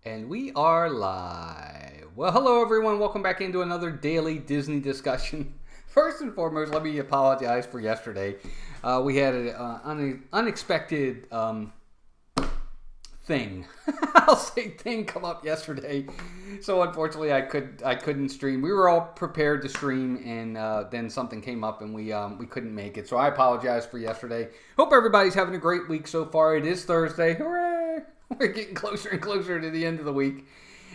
And we are live. Well, hello everyone. Welcome back into another daily Disney discussion. First and foremost, let me apologize for yesterday. We had an unexpected thing. I'll say thing come up yesterday. So unfortunately, I couldn't stream. We were all prepared to stream, and then something came up, and we couldn't make it. So I apologize for yesterday. Hope everybody's having a great week so far. It is Thursday. Hooray! We're getting closer and closer to the end of the week.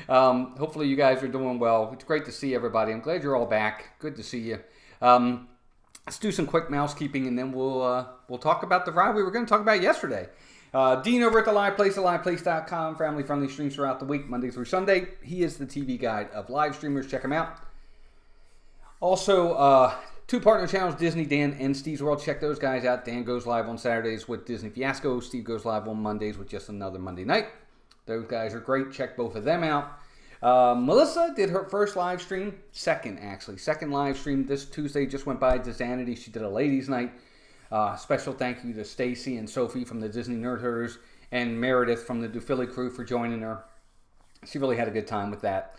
Hopefully you guys are doing well. It's great to see everybody. I'm glad you're all back. Good to see you. Let's do some quick mousekeeping, and then we'll talk about the ride we were going to talk about yesterday. Dean over at The Live Place, theliveplace.com. Family-friendly streams throughout the week, Monday through Sunday. He is the TV guide of live streamers. Check him out. Also, two partner channels, Disney Dan and Steve's World. Check those guys out. Dan goes live on Saturdays with Disney Fiasco. Steve goes live on Mondays with Just Another Monday Night. Those guys are great. Check both of them out. Melissa did her first live stream. Second live stream this Tuesday. Just went by Disanity. She did a ladies' night. Special thank you to Stacy and Sophie from the Disney Nerd Herders and Meredith from the DuPhilly crew for joining her. She really had a good time with that.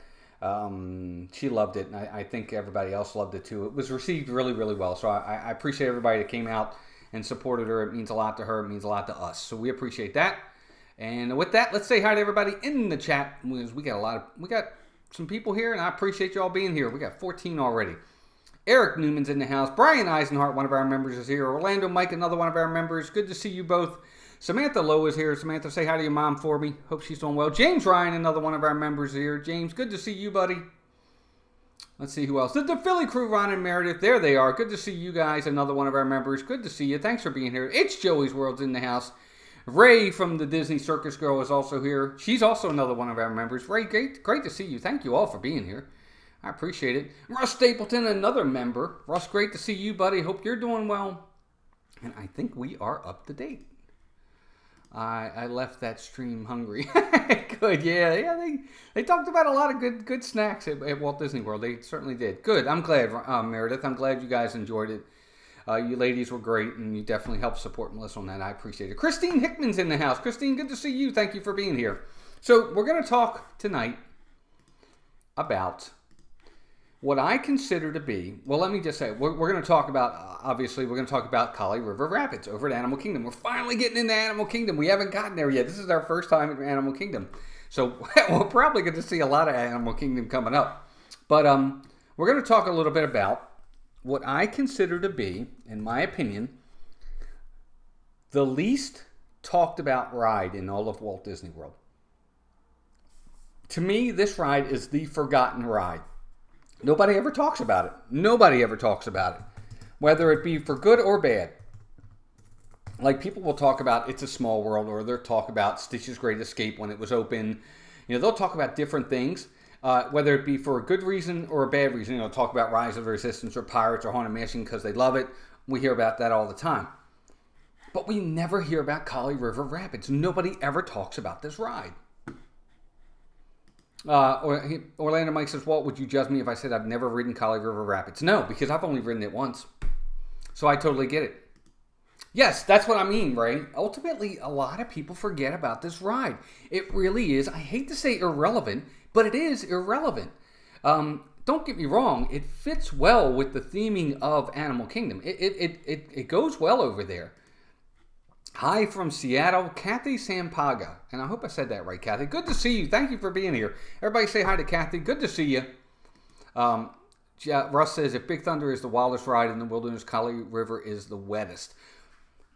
She loved it, and I think everybody else loved it too. It was received really, really well, so I appreciate everybody that came out and supported her. It means a lot to her. It means a lot to us, so we appreciate that. And with that, let's say hi to everybody in the chat. We got some people here, and I appreciate you all being here. We got 14 already. Eric Newman's in the house. Brian Eisenhart, one of our members, is here. Orlando Mike, another one of our members. Good to see you both. Samantha Lowe is here. Samantha, say hi to your mom for me. Hope she's doing well. James Ryan, another one of our members, is here. James, good to see you, buddy. Let's see who else. The Philly crew, Ron and Meredith. There they are. Good to see you guys. Another one of our members. Good to see you. Thanks for being here. It's Joey's World's in the house. Ray from the Disney Circus Girl is also here. She's also another one of our members. Ray, great to see you. Thank you all for being here. I appreciate it. Russ Stapleton, another member. Russ, great to see you, buddy. Hope you're doing well. And I think we are up to date. I left that stream hungry. Good, yeah. They talked about a lot of good snacks at Walt Disney World. They certainly did. Good. I'm glad, Meredith. I'm glad you guys enjoyed it. You ladies were great, and you definitely helped support Melissa on that. I appreciate it. Christine Hickman's in the house. Christine, good to see you. Thank you for being here. So we're going to talk tonight about what I consider to be, well, let me just say, we're going to talk about, obviously, we're going to talk about Kali River Rapids over at Animal Kingdom. We're finally getting into Animal Kingdom. We haven't gotten there yet. This is our first time at Animal Kingdom. So we'll probably get to see a lot of Animal Kingdom coming up. But we're going to talk a little bit about what I consider to be, in my opinion, the least talked about ride in all of Walt Disney World. To me, this ride is the forgotten ride. Nobody ever talks about it. Nobody ever talks about it. Whether it be for good or bad. Like, people will talk about It's a Small World, or they'll talk about Stitch's Great Escape when it was open. You know, they'll talk about different things, whether it be for a good reason or a bad reason. You know, talk about Rise of the Resistance or Pirates or Haunted Mansion because they love it. We hear about that all the time. But we never hear about Kali River Rapids. Nobody ever talks about this ride. Orlando Mike says, Walt, would you judge me if I said I've never ridden Kali River Rapids? No, because I've only ridden it once. So I totally get it. Yes, that's what I mean, Ray. Ultimately, a lot of people forget about this ride. It really is, I hate to say irrelevant, but it is irrelevant. Don't get me wrong, it fits well with the theming of Animal Kingdom. It goes well over there. Hi from Seattle, Kathy Sampaga. And I hope I said that right, Kathy. Good to see you. Thank you for being here. Everybody say hi to Kathy. Good to see you. Russ says, if Big Thunder is the wildest ride in the wilderness, Kali River is the wettest.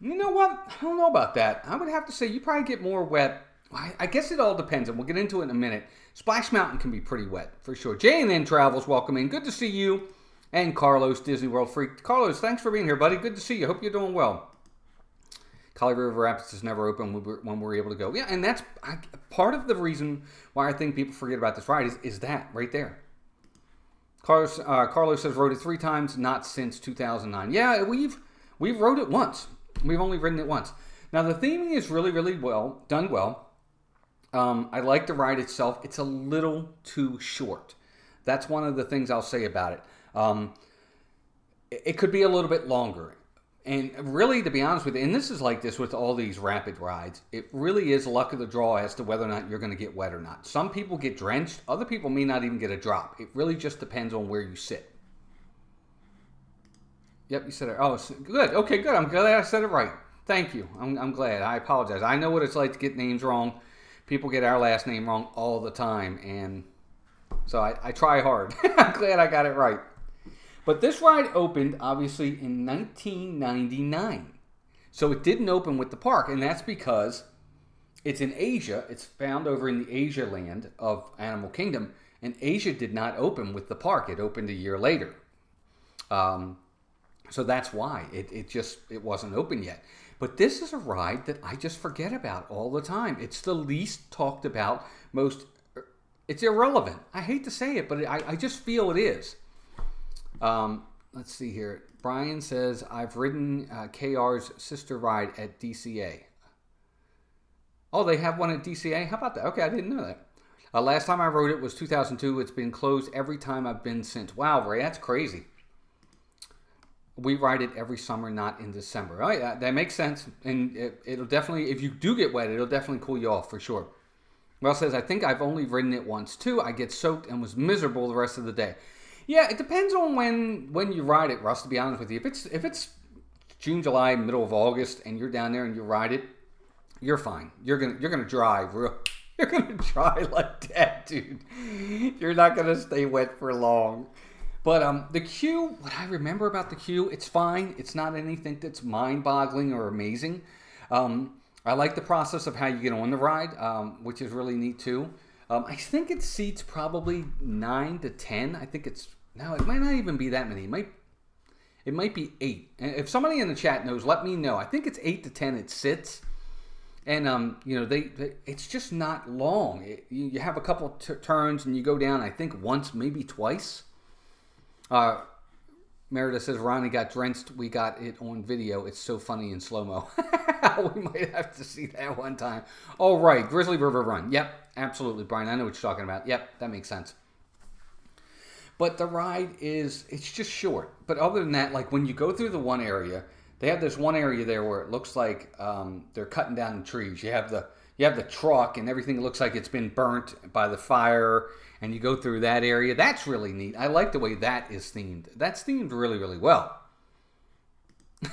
You know what? I don't know about that. I would have to say you probably get more wet. I guess it all depends, and we'll get into it in a minute. Splash Mountain can be pretty wet, for sure. J&N Travels, welcome in. Good to see you. And Carlos, Disney World Freak. Carlos, thanks for being here, buddy. Good to see you. Hope you're doing well. Kali River Rapids is never open when we're able to go. Yeah, and that's part of the reason why I think people forget about this ride is that right there. Carlos says, rode it 3 times, not since 2009. Yeah, we've rode it once. We've only ridden it once. Now, the theming is really, really done well. I like the ride itself. It's a little too short. That's one of the things I'll say about it. It could be a little bit longer. And really, to be honest with you, and this is like this with all these rapid rides, it really is luck of the draw as to whether or not you're going to get wet or not. Some people get drenched. Other people may not even get a drop. It really just depends on where you sit. Yep, you said it. Oh, good. Okay, good. I'm glad I said it right. Thank you. I'm glad. I apologize. I know what it's like to get names wrong. People get our last name wrong all the time. And so I try hard. I'm glad I got it right. But this ride opened, obviously, in 1999. So it didn't open with the park, and that's because it's in Asia. It's found over in the Asia land of Animal Kingdom, and Asia did not open with the park. It opened a year later. So that's why it wasn't open yet. But this is a ride that I just forget about all the time. It's the least talked about, it's irrelevant. I hate to say it, but I just feel it is. Let's see here. Brian says, I've ridden KR's sister ride at DCA. Oh, they have one at DCA? How about that? Okay, I didn't know that. Last time I rode it was 2002. It's been closed every time I've been since. Wow, Ray, that's crazy. We ride it every summer, not in December. Oh, yeah, that makes sense. And it'll definitely, if you do get wet, it'll definitely cool you off for sure. Well says, I think I've only ridden it once too. I get soaked and was miserable the rest of the day. Yeah, it depends on when you ride it, Russ, to be honest with you. If it's June, July, middle of August, and you're down there and you ride it, you're fine. You're gonna dry you're gonna dry like that, dude. You're not gonna stay wet for long. But the queue, what I remember about the queue, it's fine. It's not anything that's mind-boggling or amazing. I like the process of how you get on the ride, which is really neat too. I think it seats probably 9 to 10. I think no, it might not even be that many. It might be 8. And if somebody in the chat knows, let me know. I think it's 8 to 10 it sits. And, it's just not long. You have a couple turns and you go down, I think, once, maybe twice. Meredith says, Ronnie got drenched. We got it on video. It's so funny in slow-mo. We might have to see that one time. Oh, right. Grizzly River Run. Yep, absolutely, Brian. I know what you're talking about. Yep, that makes sense. But the ride it's just short. But other than that, like when you go through the one area, they have this one area there where it looks like they're cutting down the trees. You have the truck and everything looks like it's been burnt by the fire, and you go through that area. That's really neat. I like the way that is themed. That's themed really, really well.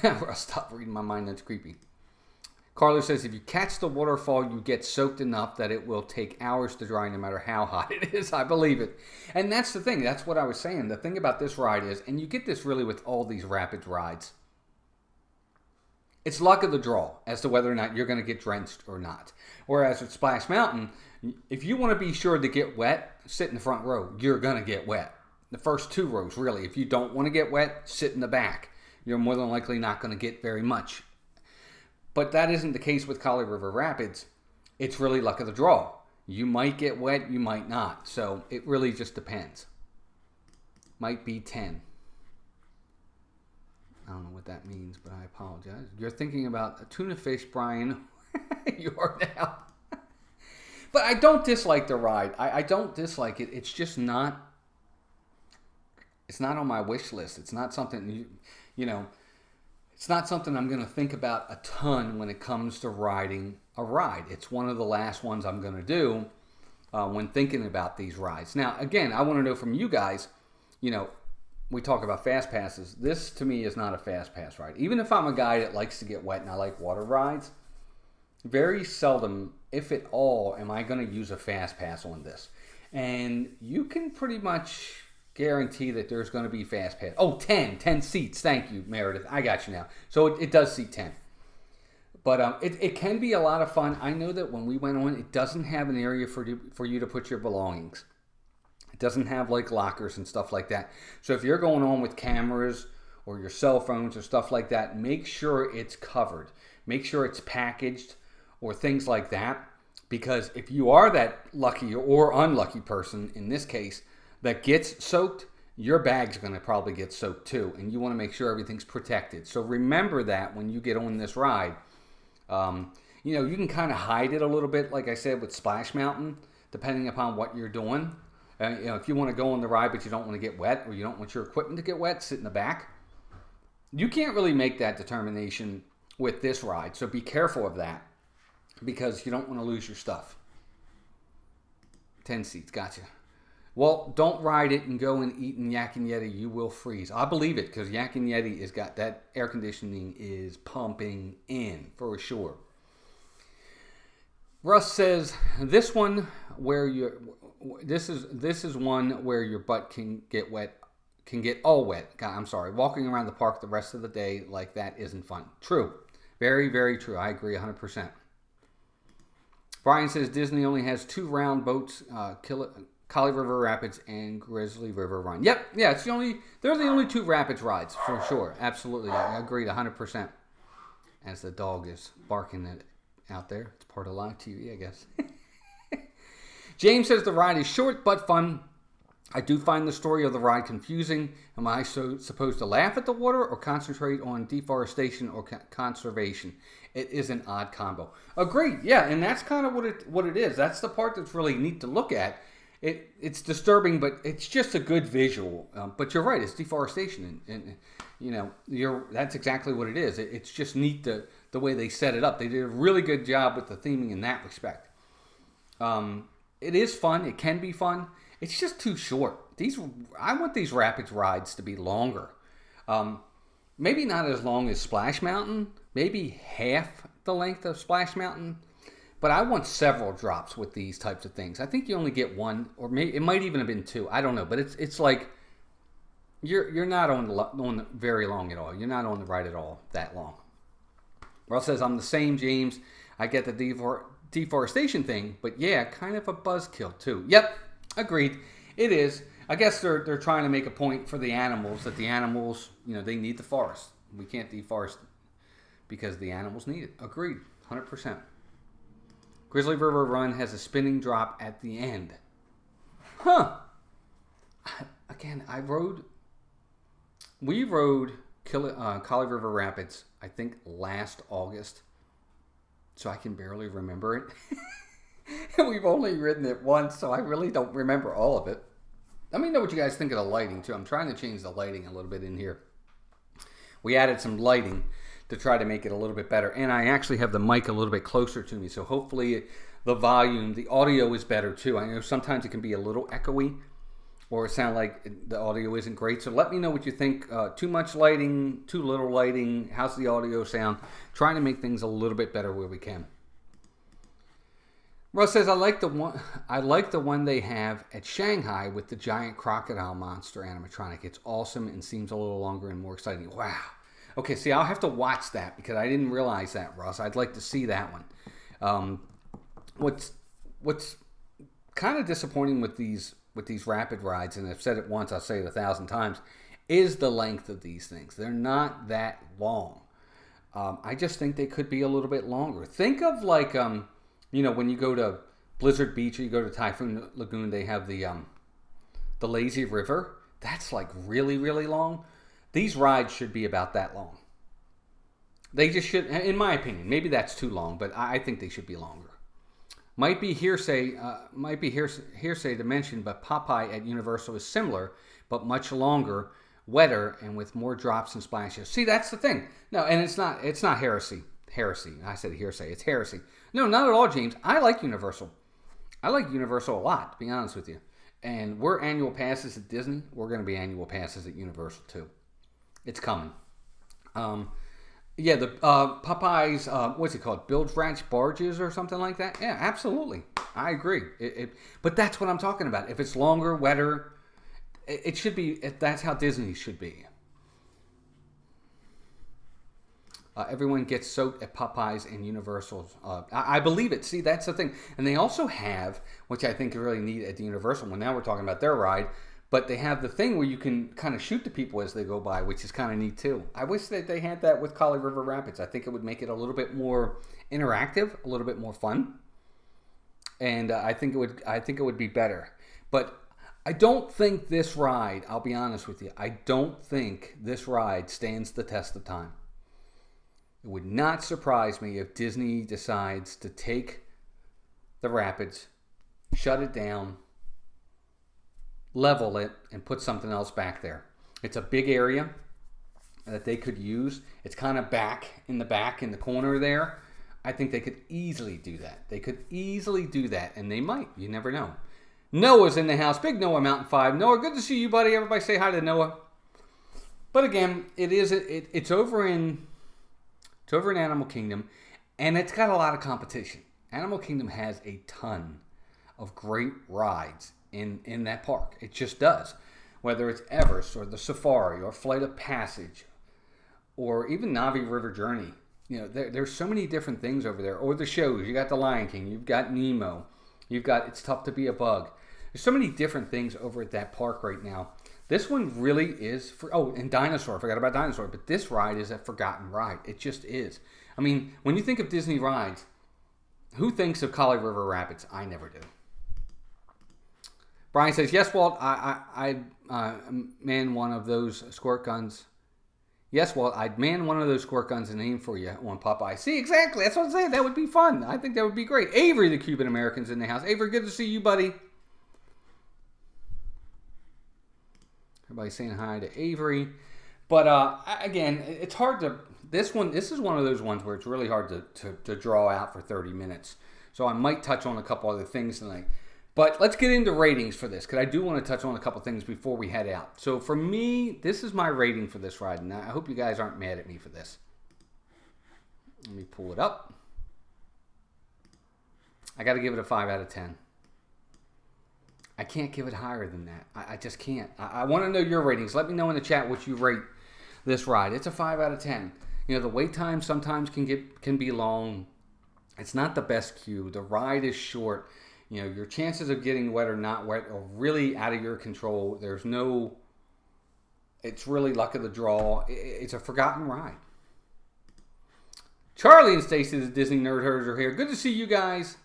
I'll stop reading my mind. That's creepy. Carlo says, if you catch the waterfall, you get soaked enough that it will take hours to dry no matter how hot it is. I believe it. And that's the thing. That's what I was saying. The thing about this ride is, and you get this really with all these rapid rides, it's luck of the draw as to whether or not you're going to get drenched or not. Whereas with Splash Mountain, if you want to be sure to get wet, sit in the front row. You're going to get wet. The first 2 rows, really. If you don't want to get wet, sit in the back. You're more than likely not going to get very much. But that isn't the case with Kali River Rapids. It's really luck of the draw. You might get wet, you might not. So it really just depends. Might be 10. I don't know what that means, but I apologize. You're thinking about a tuna fish, Brian. You are now. But I don't dislike the ride. I don't dislike it. It's just not. It's not on my wish list. It's not something it's not something I'm going to think about a ton when it comes to riding a ride. It's one of the last ones I'm going to do when thinking about these rides. Now, again, I want to know from you guys, we talk about fast passes. This, to me, is not a fast pass ride. Even if I'm a guy that likes to get wet and I like water rides, very seldom, if at all, am I going to use a fast pass on this. And you can pretty much guarantee that there's going to be fast pass. Oh, 10 seats. Thank you, Meredith. I got you now. So it does seat 10. But it can be a lot of fun. I know that when we went on, it doesn't have an area for you to put your belongings. It doesn't have like lockers and stuff like that. So if you're going on with cameras or your cell phones or stuff like that, make sure it's covered. Make sure it's packaged or things like that. Because if you are that lucky or unlucky person, in this case, that gets soaked, your bag's going to probably get soaked too. And you want to make sure everything's protected. So remember that when you get on this ride. You can kind of hide it a little bit, like I said, with Splash Mountain, depending upon what you're doing. If you want to go on the ride but you don't want to get wet or you don't want your equipment to get wet, sit in the back. You can't really make that determination with this ride, so be careful of that because you don't want to lose your stuff. 10 seats, gotcha. Well, don't ride it and go and eat in Yak and Yeti. You will freeze. I believe it because Yak and Yeti has got that air conditioning is pumping in for sure. Russ says this is one where your butt can get wet, can get all wet. God, I'm sorry. Walking around the park the rest of the day like that isn't fun. True. Very, very true. I agree 100%. Brian says Disney only has 2 round boats, Kali River Rapids and Grizzly River Run. Yep, yeah, they're the only 2 rapids rides for sure. Absolutely, I agreed 100%. As the dog is barking out there, it's part of live TV, I guess. James says the ride is short but fun. I do find the story of the ride confusing. Am I supposed to laugh at the water or concentrate on deforestation or conservation? It is an odd combo. Agreed. Yeah, and that's kind of what it is. That's the part that's really neat to look at. It's disturbing, but it's just a good visual. But you're right, it's deforestation, and you know that's exactly what it is. It's just neat the way they set it up. They did a really good job with the theming in that respect. It is fun. It can be fun. It's just too short. I want these rapids rides to be longer. Maybe not as long as Splash Mountain. Maybe half the length of Splash Mountain. But I want several drops with these types of things. I think you only get 1, or maybe it might even have been 2. I don't know, but it's like you're not on very long at all. You're not on the ride at all that long. Russ says I'm the same, James. I get the deforestation thing, but yeah, kind of a buzzkill too. Yep, agreed. It is. I guess they're trying to make a point for the animals that the animals, they need the forest. We can't deforest because the animals need it. Agreed, 100%. Grizzly River Run has a spinning drop at the end. Huh. Again, we rode Kali River Rapids, I think last August. So I can barely remember it. We've only ridden it once, so I really don't remember all of it. Let me know what you guys think of the lighting, too. I'm trying to change the lighting a little bit in here. We added some lighting to try to make it a little bit better. And I actually have the mic a little bit closer to me, so hopefully the volume, the audio is better too. I know sometimes it can be a little echoey or sound like the audio isn't great. So let me know what you think. Too much lighting, too little lighting, how's the audio sound? Trying to make things a little bit better where we can. Russ says, I like the one they have at Shanghai with the giant crocodile monster animatronic. It's awesome and seems a little longer and more exciting. Wow. Okay, see, I'll have to watch that because I didn't realize that, Russ. I'd like to see that one. What's kind of disappointing with these rapid rides, and I've said it once, I'll say it 1,000 times, is the length of these things. They're not that long. I just think they could be a little bit longer. Think of like, when you go to Blizzard Beach or you go to Typhoon Lagoon, they have the lazy river. That's like really, really long. These rides should be about that long. They just should, in my opinion. Maybe that's too long, but I think they should be longer. Might be hearsay to mention, but Popeye at Universal is similar, but much longer, wetter, and with more drops and splashes. See, that's the thing. No, and it's not heresy. Heresy. I said hearsay. It's heresy. No, not at all, James. I like Universal. I like Universal a lot, to be honest with you. And we're annual passes at Disney. We're going to be annual passes at Universal too. It's coming. The Popeye's, what's it called? Bilge Ranch Barges or something like that? Yeah, absolutely. I agree. But that's what I'm talking about. If it's longer, wetter, it should be, that's how Disney should be. Everyone gets soaked at Popeyes and Universal's. I believe it. See, that's the thing. And they also have, which I think is really neat at the Universal one. Now we're talking about their ride. But they have the thing where you can kind of shoot the people as they go by, which is kind of neat too. I wish that they had that with Kali River Rapids. I think it would make it a little bit more interactive, a little bit more fun, and I think it would be better. But I don't think this ride. I'll be honest with you. I don't think this ride stands the test of time. It would not surprise me if Disney decides to take the Rapids, shut it down, level it, and put something else back there. It's a big area. that they could use. It's kind of back in the corner there. I think they could easily do that. They could easily do that, and they might. You never know. Noah's in the house. Big Noah, Mountain 5. Noah, good to see you, buddy. Everybody say hi to Noah. But again, it's over in Animal Kingdom, and it's got a lot of competition. Animal Kingdom has a ton of great rides in that park. It just does. Whether it's Everest or the Safari or Flight of Passage or even Navi River Journey. You know, there's so many different things over there. Or the shows. You got The Lion King. You've got Nemo. You've got It's Tough to Be a Bug. There's so many different things over at that park right now. This one really is and Dinosaur. I forgot about Dinosaur. But this ride is a forgotten ride. It just is. I mean, when you think of Disney rides, who thinks of Kali River Rapids? I never do. Brian says, yes, Walt, I'd man one of those squirt guns. Yes, Walt, I'd man one of those squirt guns and aim for you on Popeye. See, exactly. That's what I'm saying. That would be fun. I think that would be great. Avery, the Cuban American's in the house. Avery, good to see you, buddy. Everybody's saying hi to Avery. But, again, it's hard to... This is one of those ones where it's really hard to draw out for 30 minutes. So I might touch on a couple other things tonight. But let's get into ratings for this, because I do want to touch on a couple things before we head out. So for me, this is my rating for this ride, and I hope you guys aren't mad at me for this. Let me pull it up. I got to give it a 5 out of 10. I can't give it higher than that. I just can't. I want to know your ratings. Let me know in the chat what you rate this ride. It's a 5 out of 10. You know, the wait time sometimes can be long. It's not the best queue. The ride is short. You know, your chances of getting wet or not wet are really out of your control. It's really luck of the draw. It's a forgotten ride. Charlie and Stacy, the Disney Nerd Herders, are here. Good to see you guys.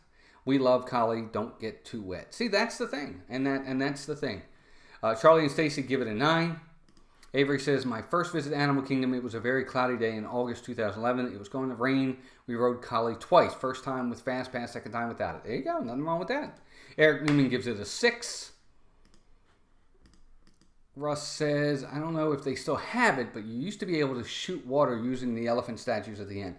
We love Kali. Don't get too wet. See, that's the thing. And that's the thing. Charlie and Stacy give it a 9. Avery says, my first visit to Animal Kingdom, it was a very cloudy day in August 2011. It was going to rain. We rode Kali twice. First time with Fast Pass, second time without it. There you go. Nothing wrong with that. Eric Newman gives it a 6. Russ says, I don't know if they still have it, but you used to be able to shoot water using the elephant statues at the end.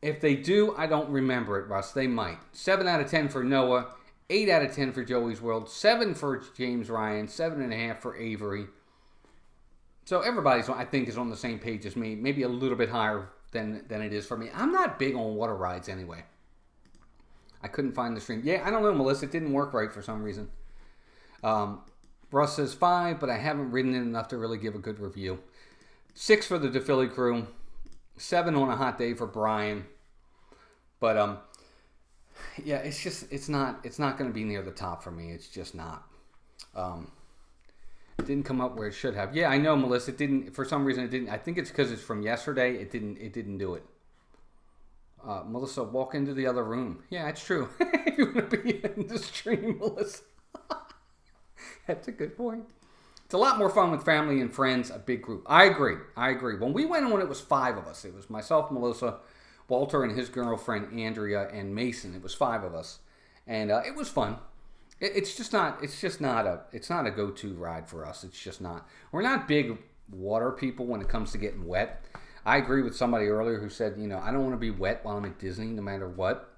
If they do, I don't remember it, Russ. They might. 7 out of 10 for Noah. 8 out of 10 for Joey's World. 7 for James Ryan. 7.5 for Avery. So everybody's, I think, is on the same page as me. Maybe a little bit higher than it is for me. I'm not big on water rides anyway. I couldn't find the stream. Yeah, I don't know, Melissa. It didn't work right for some reason. Russ says 5, but I haven't ridden it enough to really give a good review. 6 for the DePhilly crew. 7 on a hot day for Brian. But, yeah, it's not going to be near the top for me. It's just not. It didn't come up where it should have. Yeah, I know, Melissa. It didn't. For some reason, it didn't. I think it's because it's from yesterday. It didn't do it. Melissa, walk into the other room. Yeah, it's true. If you want to be in the stream, Melissa. That's a good point. It's a lot more fun with family and friends, a big group. I agree. When we went on, it was 5 of us. It was myself, Melissa, Walter, and his girlfriend, Andrea, and Mason. It was 5 of us. And it was fun. It's not a go-to ride for us. It's just not. We're not big water people when it comes to getting wet. I agree with somebody earlier who said, you know, I don't want to be wet while I'm at Disney no matter what.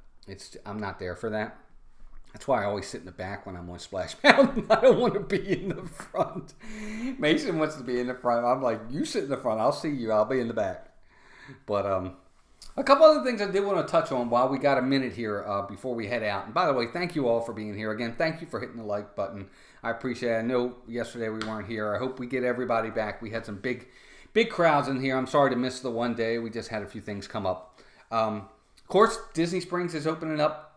I'm not there for that. That's why I always sit in the back when I'm on Splash Mountain. I don't want to be in the front. Mason wants to be in the front. I'm like, you sit in the front. I'll see you. I'll be in the back. But a couple other things I did want to touch on while we got a minute here before we head out. And by the way, thank you all for being here. Again, thank you for hitting the like button. I appreciate it. I know yesterday we weren't here. I hope we get everybody back. We had some big crowds in here. I'm sorry to miss the one day. We just had a few things come up. Of course, Disney Springs is opening up.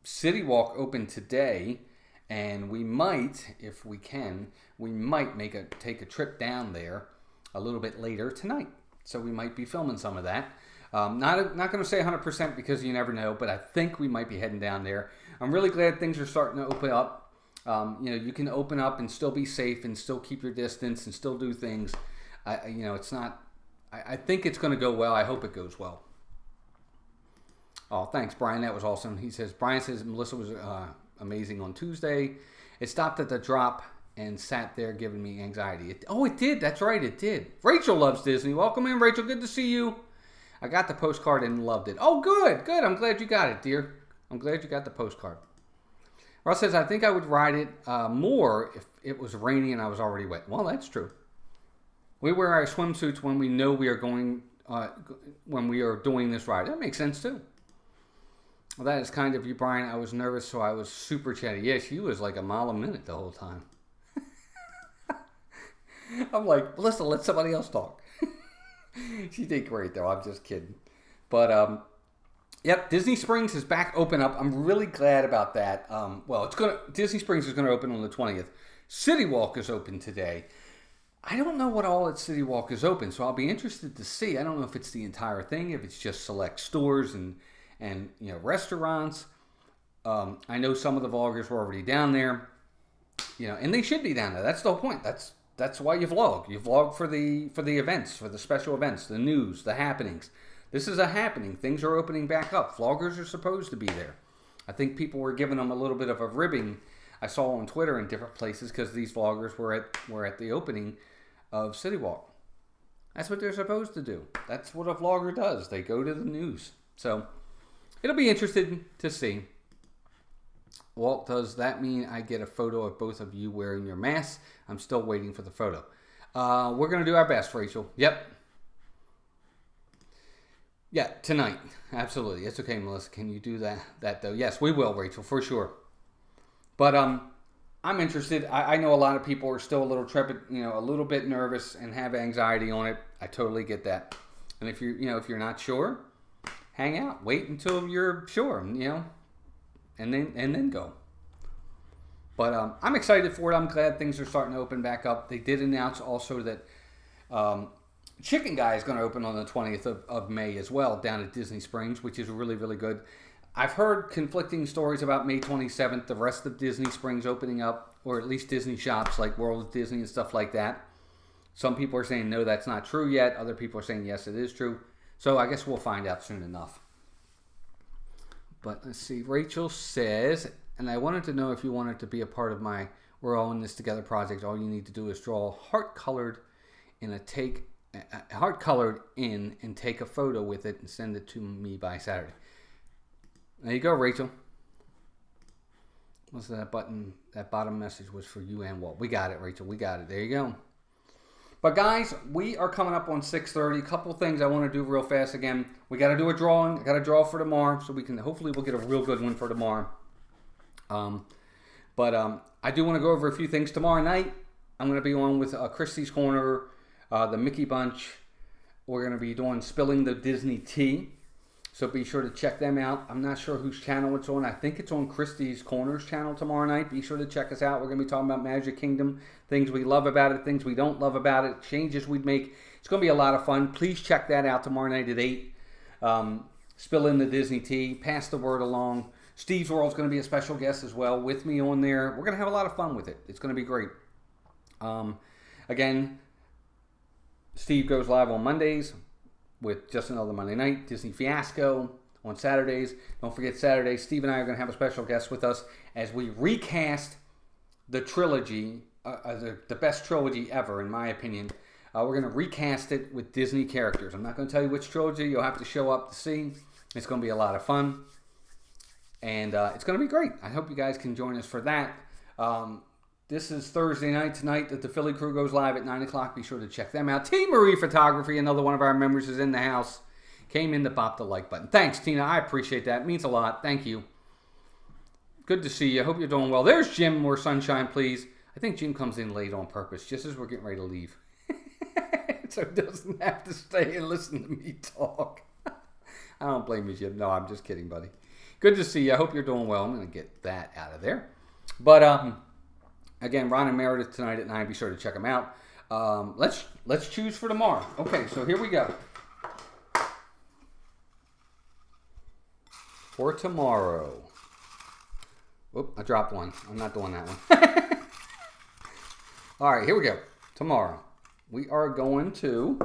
City Walk opened today. And we might, if we can, take a trip down there a little bit later tonight. So we might be filming some of that. Not going to say 100% because you never know, but I think we might be heading down there. I'm really glad things are starting to open up. You can open up and still be safe and still keep your distance and still do things. It's not. I think it's going to go well. I hope it goes well. Oh, thanks, Brian. That was awesome. Brian says Melissa was amazing on Tuesday. It stopped at the drop and sat there giving me anxiety. It did. That's right. It did. Rachel loves Disney. Welcome in, Rachel. Good to see you. I got the postcard and loved it. Oh, good. Good. I'm glad you got it, dear. I'm glad you got the postcard. Russ says, I think I would ride it more if it was rainy and I was already wet. Well, that's true. We wear our swimsuits when we know we are going, when we are doing this ride. That makes sense, too. Well, that is kind of you, Brian. I was nervous, so I was super chatty. Yeah, she was like a mile a minute the whole time. I'm like, Melissa, let somebody else talk. She did great, though. I'm just kidding. But, yep, Disney Springs is back open up. I'm really glad about that. Disney Springs is going to open on the 20th. City Walk is open today. I don't know what all at City Walk is open, so I'll be interested to see. I don't know if it's the entire thing, if it's just select stores and restaurants. I know some of the vloggers were already down there, and they should be down there. That's the whole point. That's why you vlog. You vlog for the events, for the special events, the news, the happenings. This is a happening. Things are opening back up. Vloggers are supposed to be there. I think people were giving them a little bit of a ribbing. I saw on Twitter in different places because these vloggers were at the opening of City Walk. That's what they're supposed to do. That's what a vlogger does. They go to the news. So it'll be interesting to see. Walt, does that mean I get a photo of both of you wearing your masks? I'm still waiting for the photo. We're going to do our best, Rachel. Yep. Yeah, tonight. Absolutely. It's okay, Melissa. Can you do that though? Yes, we will, Rachel, for sure. But I'm interested. I know a lot of people are still a little trepid, a little bit nervous and have anxiety on it. I totally get that. And if you're not sure, hang out. Wait until you're sure, and then go. But I'm excited for it. I'm glad things are starting to open back up. They did announce also that Chicken Guy is going to open on the 20th of May as well down at Disney Springs, which is really, really good. I've heard conflicting stories about May 27th, the rest of Disney Springs opening up, or at least Disney shops like World of Disney and stuff like that. Some people are saying, no, that's not true yet. Other people are saying, yes, it is true. So I guess we'll find out soon enough. But let's see. Rachel says, and I wanted to know if you wanted to be a part of my We're All in This Together project. All you need to do is draw heart-colored and take a photo with it and send it to me by Saturday. There you go, Rachel. What's that button? That bottom message was for you and Walt. We got it, Rachel. We got it. There you go. But guys, we are coming up on 6:30. A couple things I want to do real fast again. We got to do a drawing. I got a draw for tomorrow, so hopefully we'll get a real good one for tomorrow. But I do want to go over a few things tomorrow night. I'm going to be on with Christie's Corner, the Mickey Bunch. We're going to be doing Spilling the Disney Tea. So be sure to check them out. I'm not sure whose channel it's on. I think it's on Christie's Corner's channel tomorrow night. Be sure to check us out. We're going to be talking about Magic Kingdom, things we love about it, things we don't love about it, changes we'd make. It's going to be a lot of fun. Please check that out tomorrow night at 8. Spilling the Disney Tea. Pass the word along. Steve's World's going to be a special guest as well with me on there. We're going to have a lot of fun with it. It's going to be great. Again, Steve goes live on Mondays with Just Another Monday Night, Disney Fiasco on Saturdays. Don't forget Saturday, Steve and I are going to have a special guest with us as we recast the trilogy, the best trilogy ever, in my opinion. We're going to recast it with Disney characters. I'm not going to tell you which trilogy. You'll have to show up to see. It's going to be a lot of fun. And it's going to be great. I hope you guys can join us for that. This is Thursday night tonight that the Philly crew goes live at 9 o'clock. Be sure to check them out. Team Marie Photography, another one of our members, is in the house. Came in to pop the like button. Thanks, Tina. I appreciate that. It means a lot. Thank you. Good to see you. I hope you're doing well. There's Jim. More sunshine, please. I think Jim comes in late on purpose, just as we're getting ready to leave. So he doesn't have to stay and listen to me talk. I don't blame you, Jim. No, I'm just kidding, buddy. Good to see you. I hope you're doing well. I'm going to get that out of there. But, again, Ron and Meredith tonight at 9. Be sure to check them out. Let's choose for tomorrow. Okay, so here we go. For tomorrow. Whoop, I dropped one. I'm not doing that one. All right, here we go. Tomorrow. We are going to...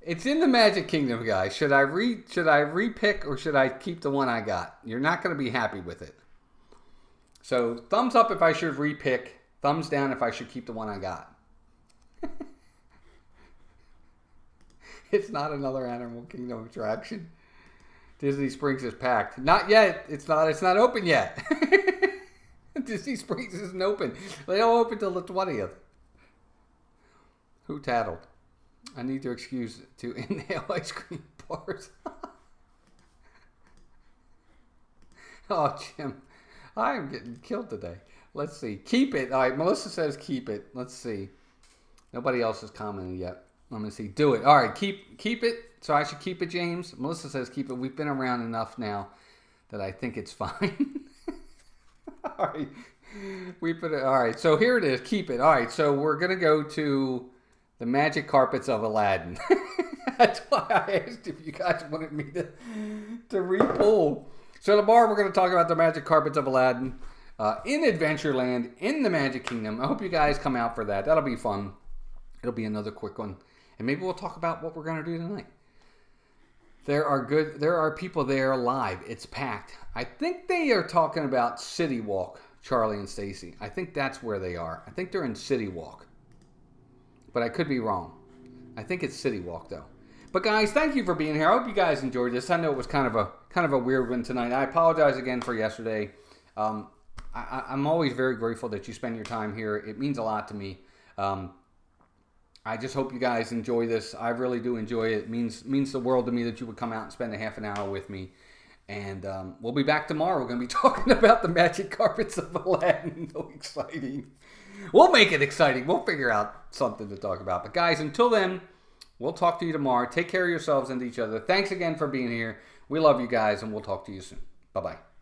It's in the Magic Kingdom, guys. Should I repick or should I keep the one I got? You're not going to be happy with it. So thumbs up if I should repick. Thumbs down if I should keep the one I got. It's not another Animal Kingdom attraction. Disney Springs is packed. Not yet. It's not open yet. Disney Springs isn't open. They don't open till the 20th. Who tattled? I need your excuse to inhale ice cream bars. Oh, Jim. I am getting killed today. Let's see. Keep it. All right, Melissa says keep it. Let's see. Nobody else has commented yet. Let me see. Do it. All right, keep it. So I should keep it, James. Melissa says keep it. We've been around enough now that I think it's fine. All right. All right, so here it is. Keep it. All right, so we're going to go to the Magic Carpets of Aladdin. That's why I asked if you guys wanted me to re-pull. So tomorrow we're going to talk about the Magic Carpets of Aladdin in Adventureland in the Magic Kingdom. I hope you guys come out for that. That'll be fun. It'll be another quick one. And maybe we'll talk about what we're going to do tonight. There are people there live. It's packed. I think they are talking about City Walk, Charlie and Stacy. I think that's where they are. I think they're in City Walk. But I could be wrong. I think it's City Walk though. But guys, thank you for being here. I hope you guys enjoyed this. I know it was kind of a weird one tonight. I apologize again for yesterday. I'm always very grateful that you spend your time here. It means a lot to me. I just hope you guys enjoy this. I really do enjoy it. It means the world to me that you would come out and spend a half an hour with me. And we'll be back tomorrow. We're going to be talking about the Magic Carpets of Aladdin. So exciting. We'll make it exciting. We'll figure out something to talk about. But guys, until then, we'll talk to you tomorrow. Take care of yourselves and each other. Thanks again for being here. We love you guys, and we'll talk to you soon. Bye-bye.